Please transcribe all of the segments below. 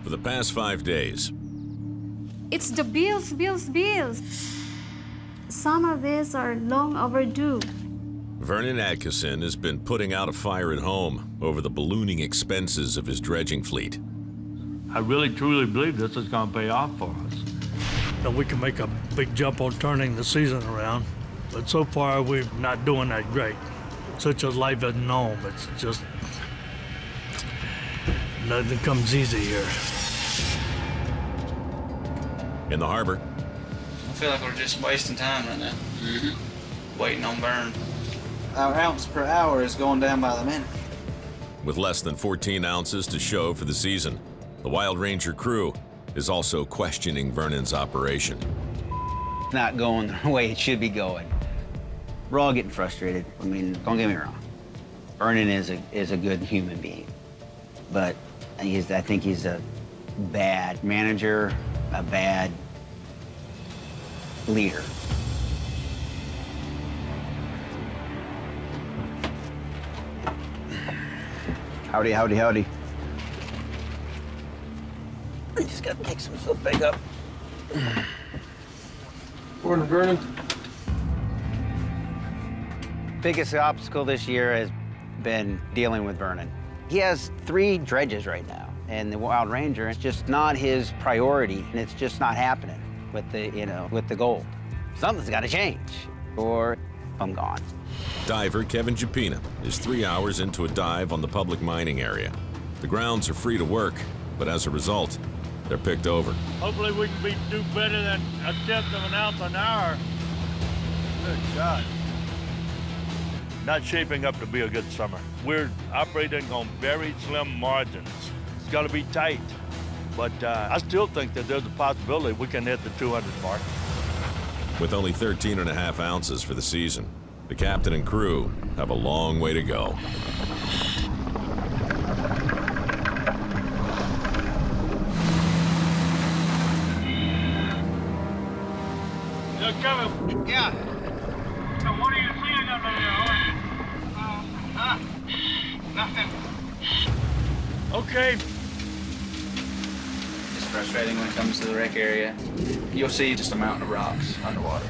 for the past 5 days. It's the bills, bills, bills. Some of these are long overdue. Vernon Adkinson has been putting out a fire at home over the ballooning expenses of his dredging fleet. I really, truly believe this is going to pay off for us. That we can make a big jump on turning the season around, but so far we're not doing that great. Such a life at home, it's just, nothing comes easy here. In the harbor, I feel like we're just wasting time right now. Waiting on Vern. Our ounce per hour is going down by the minute. with less than 14 ounces to show for the season, the Wild Ranger crew is also questioning Vernon's operation. It's not going the way it should be going. We're all getting frustrated. I mean, don't get me wrong. Vernon is a good human being, but I think he's a bad manager, a bad leader. Howdy, howdy, howdy. I just gotta pick some stuff back up. Morning, Vernon. Biggest obstacle this year has been dealing with Vernon. He has 3 dredges right now, and the Wild Ranger is just not his priority, and it's just not happening with the gold. Something's got to change, or I'm gone. Diver Kevin Japina is 3 hours into a dive on the public mining area. The grounds are free to work, but as a result, they're picked over. Hopefully we can do better than a tenth of an ounce an hour. Good God. Not shaping up to be a good summer. We're operating on very slim margins. It's got to be tight. But I still think that there's a possibility we can hit the 200 mark. With only 13.5 ounces for the season, the captain and crew have a long way to go. Kevin. Yeah. So what are you seeing up there? Nothing. Okay. It's frustrating when it comes to the wreck area. You'll see just a mountain of rocks underwater.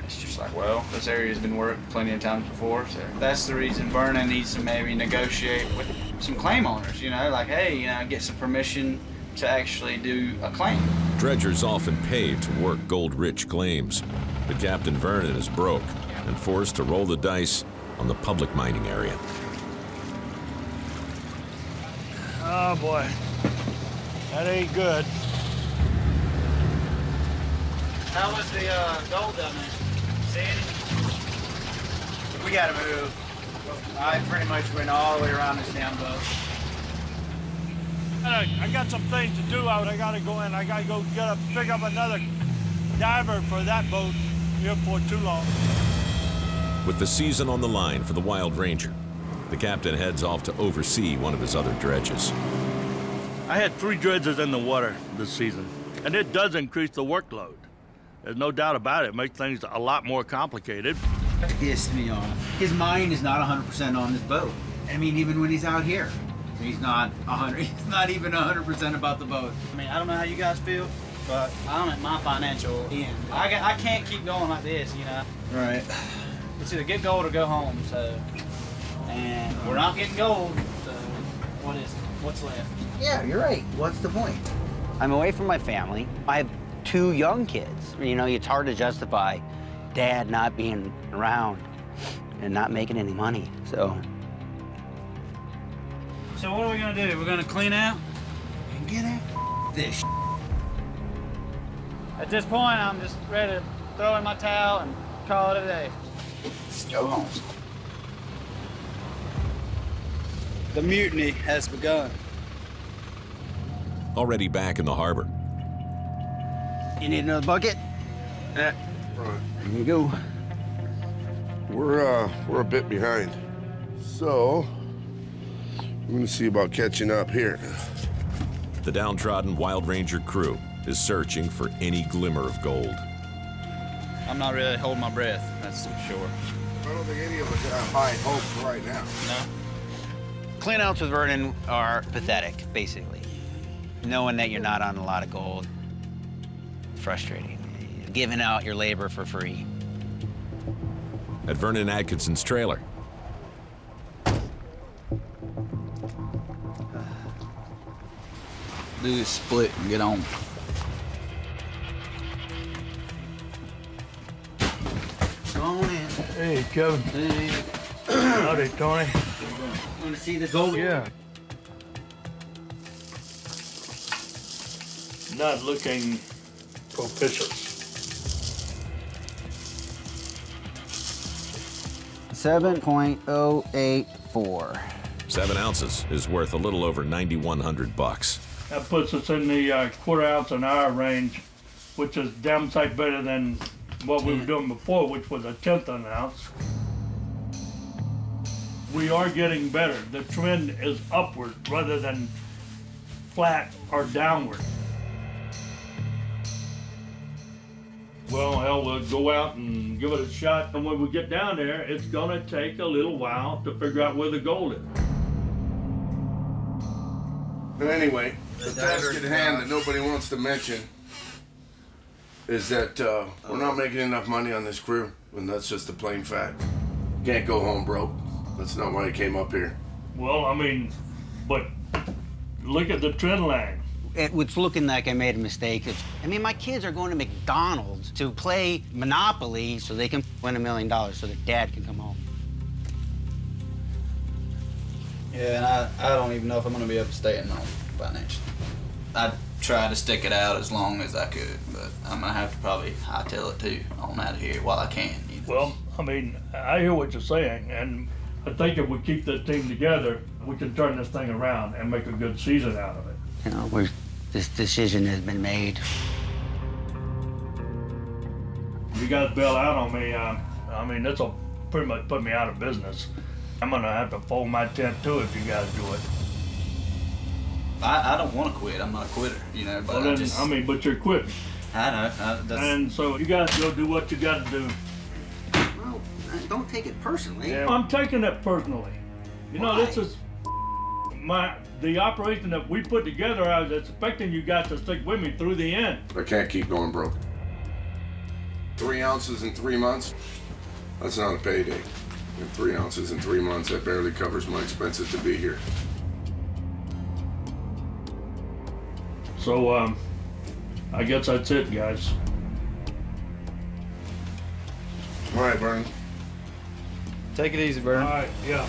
It's just like, well, this area's been worked plenty of times before, so that's the reason Vernon needs to maybe negotiate with some claim owners, like, hey, get some permission to actually do a claim. Dredgers often pay to work gold-rich claims, but Captain Vernon is broke and forced to roll the dice on the public mining area. Oh, boy. That ain't good. How was the gold down there? See any? We gotta move. I pretty much went all the way around this damn boat. I got some things to do. I gotta go in. I gotta go pick up another diver for that boat here for too long. With the season on the line for the Wild Ranger, the captain heads off to oversee one of his other dredges. I had 3 dredges in the water this season, and it does increase the workload. There's no doubt about it. It makes things a lot more complicated. That pissed me off. His mind is not 100% on this boat. I mean, even when he's out here, he's not 100. He's not even 100% about the boat. I mean, I don't know how you guys feel, but I'm at my financial end. I can't keep going like this, Right. It's either get gold or go home, so. And we're not getting gold, so what is it? What's left? Yeah, you're right. What's the point? I'm away from my family. I have 2 young kids. It's hard to justify Dad not being around and not making any money, so. So what are we gonna do? We're gonna clean out? And get out this. At this point, I'm just ready to throw in my towel and call it a day. Let's go home. The mutiny has begun. Already back in the harbor, You need another bucket? Right. Here you go. We're a bit behind. So, I'm gonna see about catching up here. the downtrodden Wild Ranger crew is searching for any glimmer of gold. I'm not really holding my breath, that's for sure. I don't think any of us have high hopes right now. No? Cleanouts with Vernon are pathetic, basically. knowing that you're not on a lot of gold. Frustrating. Giving out your labor for free. At Vernon Adkinson's trailer. Do this split and get on. Go on in. Hey, Kevin. Hey. Howdy, Tony. Want to see the gold? Yeah. Not looking propitious. 7.084. 7 ounces is worth a little over $9,100. That puts us in the quarter ounce an hour range, which is damn sight better than what we were doing before, which was a 1/10 of an ounce. We are getting better. The trend is upward rather than flat or downward. Well, hell, we'll go out and give it a shot. And when we get down there, it's gonna take a little while to figure out where the gold is. But anyway, the task at hand that nobody wants to mention is that we're not making enough money on this crew, and that's just a plain fact. Can't go home broke. That's not why I came up here. Well, I mean, but look at the trend line. It's looking like I made a mistake. I mean, my kids are going to McDonald's to play Monopoly so they can win $1 million so their dad can come home. Yeah, and I don't even know if I'm going to be able to stay at home financially. I tried to stick it out as long as I could, but I'm going to have to probably hightail it too on out of here while I can. You know? Well, I mean, I hear what you're saying, and I think if we keep this team together, we can turn this thing around and make a good season out of it. You know, this decision has been made. You guys bail out on me, I mean, this will pretty much put me out of business. I'm gonna have to fold my tent too if you guys do it. I don't want to quit. I'm not a quitter, you know, but Well, then, I mean, but you're quitting. I know. And so you guys go do what you gotta do. Well, don't take it personally. Yeah, I'm taking it personally. You know, Why? this is the operation that we put together. I was expecting you guys to stick with me through the end. I can't keep going broke. 3 ounces in 3 months? That's not a payday. And 3 ounces in 3 months, that barely covers my expenses to be here. So, I guess that's it, guys. All right, Vernon. Take it easy, Vernon. All right, yeah.